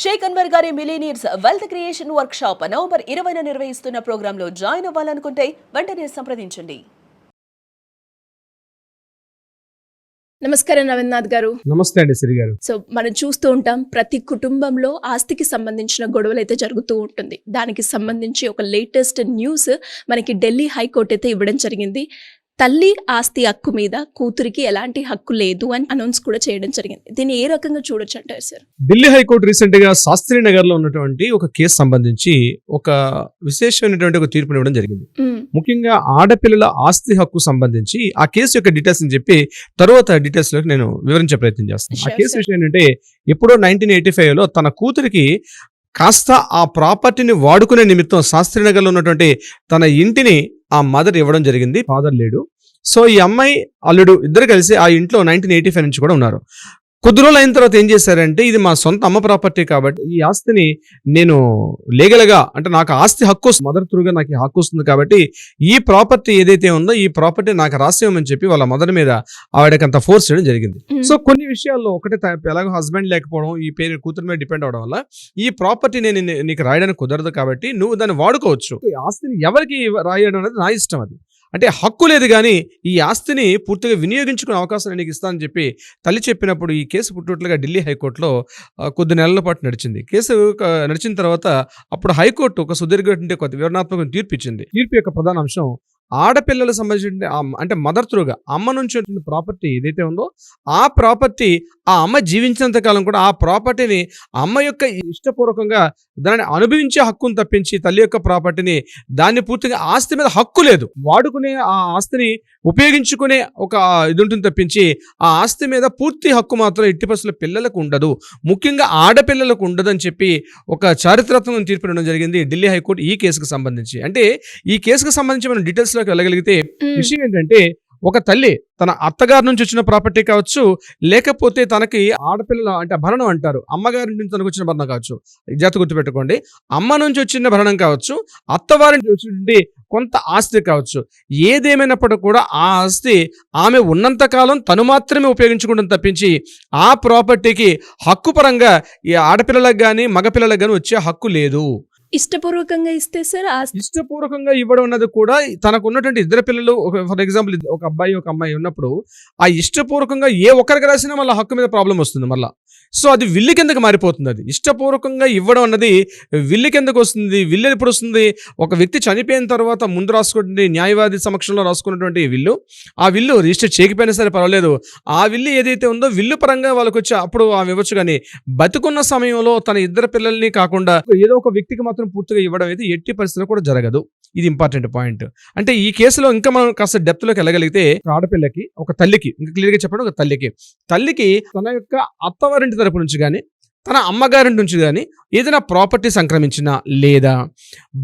షేక్ అన్వర్ గారి millionaires wealth creation workshop November 20న నిర్వహిస్తున్న ప్రోగ్రాంలో జాయిన్ అవ్వాలనుకుంటే వెంటనే సంప్రదించండి. నమస్కారం రవీంద్రనాథ్ గారు. నమస్తే అండి సిరి గారు. సో మనం చూస్తూ ఉంటాం, ప్రతి కుటుంబంలో ఆస్తికి సంబంధించిన గొడవలు అయితే జరుగుతూ ఉంటుంది. దానికి సంబంధించి ఒక లేటెస్ట్ న్యూస్ మనకి ఢిల్లీ హైకోర్టు అయితే ఇవ్వడం జరిగింది. తల్లి ఆస్తి హక్కు మీద కూతురికి ఎలాంటి హక్కు లేదు అని అనౌన్స్ కూడా చేయడం జరిగింది. దీన్ని ఏ రకంగా చూడొచ్చు అంటారు సార్? ఢిల్లీ హైకోర్టు రీసెంట్ గా శాస్త్రి నగర్ లో ఉన్నటువంటి ఒక కేసు సంబంధించి ఒక విశేషమైనటువంటి ఒక తీర్పుని ఇవ్వడం జరిగింది. ముఖ్యంగా ఆడపిల్లల ఆస్తి హక్కు సంబంధించి ఆ కేసు యొక్క డీటెయిల్స్ అని చెప్పి తర్వాత డీటెయిల్స్ లోకి నేను వివరించే ప్రయత్నం చేస్తాను. ఆ కేసు విషయం ఏంటంటే, ఎప్పుడో 1985 లో తన కూతురికి కాస్త ఆ ప్రాపర్టీని వాడుకునే నిమిత్తం శాస్త్రినగర్లో ఉన్నటువంటి తన ఇంటిని ఆ మదర్ ఇవ్వడం జరిగింది. ఫాదర్ లేడు. సో ఈ అమ్మాయి అల్లుడు ఇద్దరు కలిసి ఆ ఇంట్లో 1985 నుంచి కూడా ఉన్నారు. కొద్ది రోజులు అయిన తర్వాత ఏం చేశారంటే, ఇది మా సొంత అమ్మ ప్రాపర్టీ కాబట్టి ఈ ఆస్తిని నేను లీగల్గా, అంటే నాకు ఆస్తి హక్కు మదర్ త్రూగా నాకు హక్కు వస్తుంది కాబట్టి ఈ ప్రాపర్టీ ఏదైతే ఉందో ఈ ప్రాపర్టీ నాకు రాసేయమని చెప్పి వాళ్ళ మదర్ మీద ఆవిడకి అంత ఫోర్స్ చేయడం జరిగింది. సో కొన్ని విషయాల్లో ఒకటే, ఎలాగో హస్బెండ్ లేకపోవడం, ఈ పేరు కూతురు మీద డిపెండ్ అవడం వల్ల ఈ ప్రాపర్టీ నేను నీకు రాయడానికి కుదరదు కాబట్టి నువ్వు దాన్ని వాడుకోవచ్చు. ఈ ఆస్తిని ఎవరికి రాయడం అనేది నా ఇష్టం. అది అంటే హక్కు లేదు, కానీ ఈ ఆస్తిని పూర్తిగా వినియోగించుకునే అవకాశం నీకు ఇస్తానని చెప్పి తల్లి చెప్పినప్పుడు ఈ కేసు పుట్టుట్లుగా ఢిల్లీ హైకోర్టులో కొద్ది నెలల పాటు నడిచింది. కేసు నడిచిన తర్వాత అప్పుడు హైకోర్టు ఒక సుదీర్ఘ కొద్ది వివరణాత్మక తీర్పు ఇచ్చింది. తీర్పు యొక్క ప్రధాన అంశం, ఆడపిల్లలకు సంబంధించిన అంటే మదర్ త్రూగా అమ్మ నుంచి వచ్చిన ప్రాపర్టీ ఏదైతే ఉందో ఆ ప్రాపర్టీ ఆ అమ్మ జీవించినంత కాలం కూడా ఆ ప్రాపర్టీని అమ్మ యొక్క ఇష్టపూర్వకంగా దానిని అనుభవించే హక్కును తప్పించి తల్లి యొక్క ప్రాపర్టీని దాన్ని పూర్తిగా ఆస్తి మీద హక్కు లేదు, వాడుకునే ఆ ఆస్తిని ఉపయోగించుకునే ఒక ఇది ఉంటుంది తప్పించి ఆ ఆస్తి మీద పూర్తి హక్కు మాత్రం ఎట్టి పరిస్థితుల్లో పిల్లలకు ఉండదు, ముఖ్యంగా ఆడపిల్లలకు ఉండదు అని చెప్పి ఒక చారిత్రాత్మక తీర్పు ఇవ్వడం జరిగింది ఢిల్లీ హైకోర్టు ఈ కేసుకు సంబంధించి. అంటే ఈ కేసుకు సంబంధించి మనం డీటెయిల్స్ లోకి వెళ్ళగలిగితే విషయం ఏంటంటే, ఒక తల్లి తన అత్తగారి నుంచి వచ్చిన ప్రాపర్టీ కావచ్చు, లేకపోతే తనకి ఆడపిల్లల అంటే భరణం అంటారు, అమ్మగారి నుంచి తనకు వచ్చిన భరణం కావచ్చు, జాగ్రత్త గుర్తుపెట్టుకోండి, అమ్మ నుంచి వచ్చిన భరణం కావచ్చు, అత్తవారి నుంచి వచ్చినటువంటి కొంత ఆస్తి కావచ్చు, ఏదేమైనప్పటికీ కూడా ఆ ఆస్తి ఆమె ఉన్నంత కాలం తను మాత్రమే ఉపయోగించుకుంటుంది తప్పించి ఆ ప్రాపర్టీకి హక్కు పరంగా ఈ ఆడపిల్లలకు కానీ మగపిల్లలకు కానీ వచ్చే హక్కు లేదు. ఇష్టపూర్వకంగా ఇస్తే సార్, ఇష్టపూర్వకంగా ఇవ్వడం అన్నది కూడా తనకు ఉన్నటువంటి ఇద్దరు పిల్లలు, ఫర్ ఎగ్జాంపుల్ ఒక అబ్బాయి ఒక అమ్మాయి ఉన్నప్పుడు ఆ ఇష్టపూర్వకంగా ఏ ఒక్కరికి రాసినా మళ్ళీ హక్కు మీద ప్రాబ్లం వస్తుంది మళ్ళీ. సో అది విల్లు కిందకి మారిపోతుంది. అది ఇష్టపూర్వకంగా ఇవ్వడం అన్నది విల్లు కిందకు వస్తుంది. విల్లు ఎప్పుడు వస్తుంది? ఒక వ్యక్తి చనిపోయిన తర్వాత ముందు రాసుకుంటే న్యాయవాది సమక్షంలో రాసుకున్నటువంటి విల్లు, ఆ విల్లు రిజిస్టర్ చేయకపోయినా సరే పర్వాలేదు, ఆ విల్లు ఏదైతే ఉందో విల్లు పరంగా వాళ్ళకి వచ్చి అప్పుడు ఆమె ఇవ్వచ్చు. కానీ బతుకున్న సమయంలో తన ఇద్దరు పిల్లల్ని కాకుండా ఏదో ఒక వ్యక్తికి మాత్రం పూర్తిగా ఇవ్వడం అయితే ఎట్టి పరిస్థితుల్లో కూడా జరగదు. ఇది ఇంపార్టెంట్ పాయింట్. అంటే ఈ కేసులో ఇంకా మనం కాస్త డెప్త్ లోకి వెళ్ళగలిగితే, ఆడపిల్లకి ఒక తల్లికి, ఇంకా క్లియర్ గా చెప్పండి, ఒక తల్లికి తన యొక్క అత్తవారింటి తరపు నుంచి కానీ తన అమ్మగారింటి నుంచి కానీ ఏదైనా ప్రాపర్టీ సంక్రమించినా, లేదా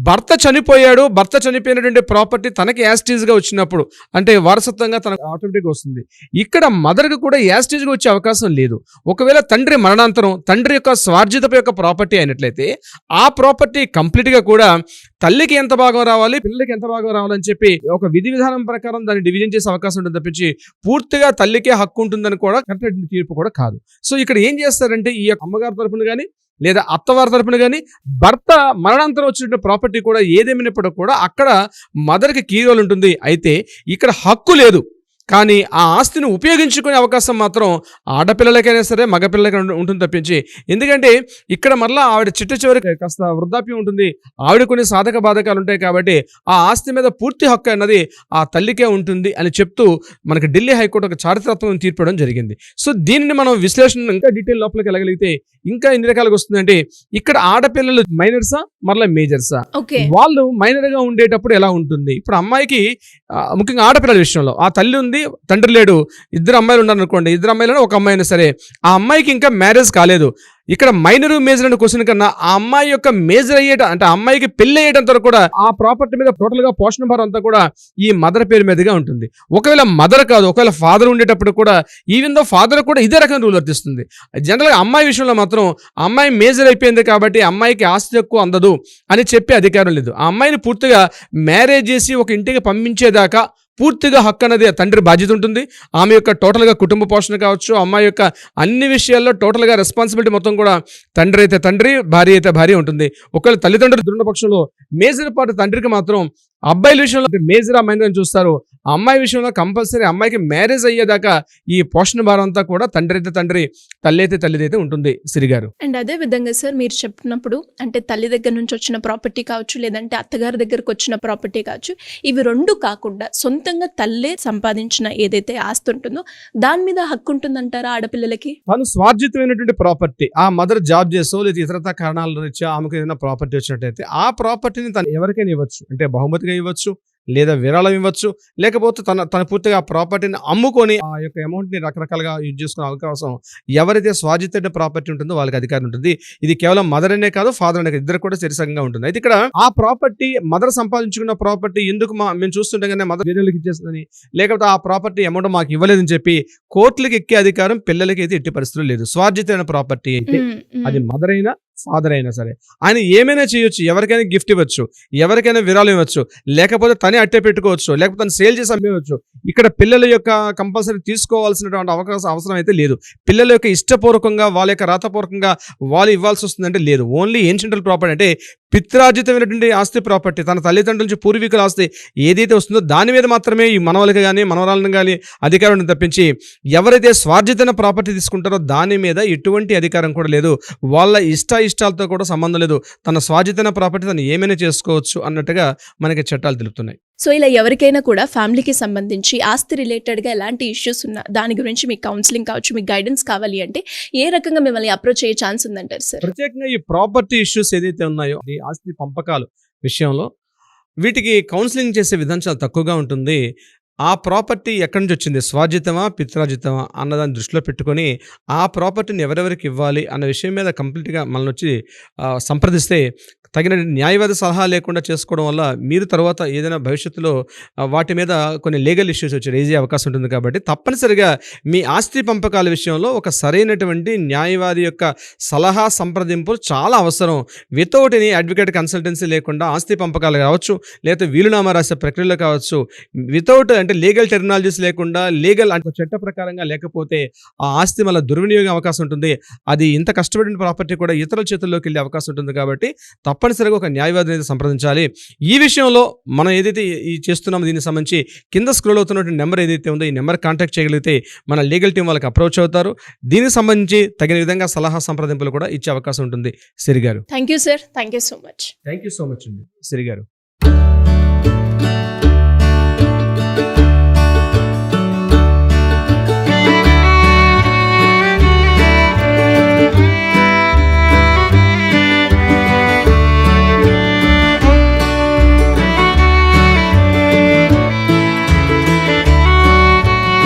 భర్త చనిపోయాడు, భర్త చనిపోయినటువంటి ప్రాపర్టీ తనకి యాస్టీజ్గా వచ్చినప్పుడు, అంటే వారసత్వంగా తనకు ఆటోమేటిక్గా వస్తుంది. ఇక్కడ మదర్కి కూడా యాస్టీజ్గా వచ్చే అవకాశం లేదు. ఒకవేళ తండ్రి మరణాంతరం తండ్రి యొక్క స్వార్జితపు యొక్క ప్రాపర్టీ అయినట్లయితే ఆ ప్రాపర్టీ కంప్లీట్గా కూడా తల్లికి ఎంత భాగం రావాలి, పిల్లలకి ఎంత భాగం రావాలని చెప్పి ఒక విధి విధానం ప్రకారం దాన్ని డివిజన్ చేసే అవకాశం ఉంటుంది తప్పించి పూర్తిగా తల్లికే హక్కు ఉంటుందని కూడా కరెక్ట్ తీర్పు కూడా కాదు. సో ఇక్కడ ఏం చేస్తారంటే, ఈ అమ్మగారి తరపున కానీ లేదా అత్తవారి తరపున కానీ భర్త మరణాంతరం వచ్చిన ప్రాపర్టీ కూడా ఏదేమైనప్పటికీ కూడా అక్కడ మదర్కి కీ రోల్ ఉంటుంది. అయితే ఇక్కడ హక్కు లేదు, కానీ ఆ ఆస్తిని ఉపయోగించుకునే అవకాశం మాత్రం ఆడపిల్లలకైనా సరే మగపిల్లలకైనా ఉంటుంది తప్పించి. ఎందుకంటే ఇక్కడ మళ్ళీ ఆవిడ చిట్ట చివరికి కాస్త వృద్ధాప్యం ఉంటుంది, ఆవిడ కొన్ని సాధక బాధకాలు ఉంటాయి కాబట్టి ఆ ఆస్తి మీద పూర్తి హక్కు అన్నది ఆ తల్లికే ఉంటుంది అని చెప్తూ మనకి ఢిల్లీ హైకోర్టు ఒక చారిత్రాత్మకం తీర్పు ఇవ్వడం జరిగింది. సో దీనిని మనం విశ్లేషణ ఇంకా డీటెయిల్ లోపలికి వెళ్ళగలిగితే ఇంకా ఎన్ని రకాలుగా వస్తుందంటే, ఇక్కడ ఆడపిల్లలు మైనర్సా మరలా మేజర్సా, వాళ్ళు మైనర్ గా ఉండేటప్పుడు ఎలా ఉంటుంది? ఇప్పుడు అమ్మాయికి ముఖ్యంగా ఆడపిల్లల విషయంలో ఆ తల్లి ఉంది, తండ్రి లేడు, ఇద్దరు అమ్మాయిలు ఉన్నారు అనుకోండి, ఇద్దరు అమ్మాయిలను ఒక అమ్మాయి అయినా సరే, ఆ అమ్మాయికి ఇంకా మ్యారేజ్ కాలేదు. ఇక్కడ మైనర్ మేజర్ అనే క్వశ్చన్ కన్నా ఆ అమ్మాయి యొక్క మేజర్ అంటే ఆ అమ్మాయికి పెళ్లి అయ్యేటంత వరకు కూడా ఆ ప్రాపర్టీ మీద టోటల్ గా పోషణ భారం అంతా కూడా ఈ మదర్ పేరు మీదుగా ఉంటుంది. ఒకవేళ మదర్ కాదు, ఒకవేళ ఫాదర్ ఉండేటప్పుడు కూడా ఈవెన్ దో ఫాదర్ కూడా ఇదే రకం రూల్ వర్తిస్తుంది. జనరల్గా అమ్మాయి విషయంలో మాత్రం అమ్మాయి మేజర్ అయిపోయింది కాబట్టి అమ్మాయికి ఆస్తి ఎక్కువ అందదు అని చెప్పే అధికారం లేదు. ఆ అమ్మాయిని పూర్తిగా మ్యారేజ్ చేసి ఒక ఇంటికి పంపించేదాకా పూర్తిగా హక్కు అనేది ఆ తండ్రి బాధ్యత ఉంటుంది. ఆమె యొక్క టోటల్గా కుటుంబ పోషణ కావచ్చు, అమ్మాయి యొక్క అన్ని విషయాల్లో టోటల్గా రెస్పాన్సిబిలిటీ మొత్తం కూడా తండ్రి అయితే తండ్రి, భార్య అయితే భార్య ఉంటుంది. ఒకవేళ తల్లిదండ్రులు దృఢ పక్షంలో మేజర్ పార్ట్ తండ్రికి మాత్రం అబ్బాయిల విషయంలో మేజర్ అమ్మాయిని చూస్తారు. ఆ అమ్మాయి విషయంలో కంపల్సరీ అమ్మాయికి మ్యారేజ్ అయ్యేదాకా ఈ పోషణ భారం అంతా కూడా తండ్రి అయితే తండ్రి, తల్లి అయితే తల్లిదైతే ఉంటుంది సిరి గారు. అండ్ అదే విధంగా సార్ మీరు చెప్పినప్పుడు అంటే తల్లి దగ్గర నుంచి వచ్చిన ప్రాపర్టీ కావచ్చు, లేదంటే అత్తగారి దగ్గరకు వచ్చిన ప్రాపర్టీ కావచ్చు, ఇవి రెండు కాకుండా సొంతంగా తల్లే సంపాదించిన ఏదైతే ఆస్తి ఉంటుందో దాని మీద హక్కు ఉంటుందంటారా ఆడపిల్లలకి? తను స్వార్జితమైనటువంటి ప్రాపర్టీ, ఆ మదర్ జాబ్ చేసో లేదా ఇతరత కారణాల రీత్యా ఆమెకు ఏదైనా ప్రాపర్టీ వచ్చినట్టయితే ఆ ప్రాపర్టీని తను ఎవరికైనా ఇవ్వచ్చు. అంటే బహుమతిగా ఇవ్వచ్చు, లేదా విరాళం ఇవ్వచ్చు, లేకపోతే తన పూర్తిగా ఆ ప్రాపర్టీని అమ్ముకొని ఆ యొక్క అమౌంట్ని రకరకాలుగా యూజ్ చేసుకునే అవకాశం ఎవరైతే స్వార్జిత ప్రాపర్టీ ఉంటుందో వాళ్ళకి అధికారం ఉంటుంది. ఇది కేవలం మదర్ అనే కాదు, ఫాదర్ అనే కాదు, ఇద్దరు కూడా సరిసంగా ఉంటుంది. అయితే ఇక్కడ ఆ ప్రాపర్టీ మదర్ సంపాదించుకున్న ప్రాపర్టీ ఎందుకు మేము చూస్తుండగానే మదర్ వేరేళ్ళకి ఇచ్చేస్తుందని, లేకపోతే ఆ ప్రాపర్టీ అమౌంట్ మాకు ఇవ్వలేదని చెప్పి కోర్టులకు ఎక్కే అధికారం పిల్లలకి అయితే ఎట్టి పరిస్థితులు లేదు. స్వార్జితమైన ప్రాపర్టీ అయితే అది మదర్ అయినా ఫాదర్ అయినా సరే ఆయన ఏమైనా చేయొచ్చు. ఎవరికైనా గిఫ్ట్ ఇవ్వచ్చు, ఎవరికైనా విరాళం ఇవ్వచ్చు, లేకపోతే తనే అట్టే పెట్టుకోవచ్చు, లేకపోతే తను సేల్ చేసి అమ్మేయవచ్చు. ఇక్కడ పిల్లల యొక్క కంపల్సరీ తీసుకోవాల్సినటువంటి అవసరం అయితే లేదు. పిల్లల యొక్క ఇష్టపూర్వకంగా వాళ్ళ యొక్క రాతపూర్వకంగా వాళ్ళు ఇవ్వాల్సి వస్తుందంటే లేదు. ఓన్లీ ఏన్షియంటల్ ప్రాపర్టీ అంటే పిత్రార్జితమైనటువంటి ఆస్తి ప్రాపర్టీ, తన తల్లిదండ్రుల నుంచి పూర్వీకుల ఆస్తి ఏదైతే వస్తుందో దాని మీద మాత్రమే ఈ మనవలకి కానీ మనవరాలను కానీ అధికారం తప్పించి ఎవరైతే స్వార్జితమైన ప్రాపర్టీ తీసుకుంటారో దాని మీద ఎటువంటి అధికారం కూడా లేదు. వాళ్ళ ఇష్టాలతో కూడా సంబంధం లేదు. తన స్వార్జితమైన ప్రాపర్టీ తను ఏమైనా చేసుకోవచ్చు అన్నట్టుగా మనకి చట్టాలు తెలుపుతున్నాయి. సో ఇలా ఎవరికైనా కూడా ఫ్యామిలీకి సంబంధించి ఆస్తి రిలేటెడ్గా ఎలాంటి ఇష్యూస్ ఉన్నా దాని గురించి మీకు కౌన్సిలింగ్ కావచ్చు, మీకు గైడెన్స్ కావాలి అంటే ఏ రకంగా మిమ్మల్ని అప్రోచ్ అయ్యే ఛాన్స్ ఉందంటారు సార్? ప్రత్యేకంగా ఈ ప్రాపర్టీ ఇష్యూస్ ఏదైతే ఉన్నాయో ఈ ఆస్తి పంపకాలు విషయంలో వీటికి కౌన్సిలింగ్ చేసే విధానం చాలా తక్కువగా ఉంటుంది. ఆ ప్రాపర్టీ ఎక్కడి నుంచి వచ్చింది, స్వార్జితమా పిత్రార్జితమా అన్నదాన్ని దృష్టిలో పెట్టుకొని ఆ ప్రాపర్టీని ఎవరెవరికి ఇవ్వాలి అన్న విషయం మీద కంప్లీట్గా మనల్ని వచ్చి సంప్రదిస్తే తగిన న్యాయవాద సలహా లేకుండా చేసుకోవడం వల్ల మీరు తర్వాత ఏదైనా భవిష్యత్తులో వాటి మీద కొన్ని లీగల్ ఇష్యూస్ వచ్చి రేజ్ అయ్యే అవకాశం ఉంటుంది. కాబట్టి తప్పనిసరిగా మీ ఆస్తి పంపకాల విషయంలో ఒక సరైనటువంటి న్యాయవాది యొక్క సలహా సంప్రదింపులు చాలా అవసరం. వితౌట్ ఎనీ అడ్వకేట్ కన్సల్టెన్సీ లేకుండా ఆస్తి పంపకాలు కావచ్చు, లేకపోతే వీలునామా రాసే ప్రక్రియలో కావచ్చు, వితౌట్ అంటే లీగల్ టెర్మినాలజీస్ లేకుండా లీగల్ అంటే చట్ట ప్రకారంగా లేకపోతే ఆ ఆస్తి మళ్ళీ దుర్వినియోగం అవకాశం ఉంటుంది. అది ఇంత కష్టపడిన ప్రాపర్టీ కూడా ఇతరుల చేతుల్లోకి వెళ్ళే అవకాశం ఉంటుంది. కాబట్టి తప్పనిసరిగా ఒక న్యాయవాదిని అయితే సంప్రదించాలి. ఈ విషయంలో మనం ఏదైతే ఈ చేస్తున్నామో దీనికి సంబంధించి కింద స్క్రోల్ అవుతున్నటువంటి నెంబర్ ఏదైతే ఉందో ఈ నెంబర్ కాంటాక్ట్ చేయగలిగితే మన లీగల్ టీం వాళ్ళకి అప్రోచ్ అవుతారు. దీనికి సంబంధించి తగిన విధంగా సలహా సంప్రదింపులు కూడా ఇచ్చే అవకాశం ఉంటుంది. సిరి గారు, thank you sir, thank you so much. Thank you so much అండి సిరి గారు.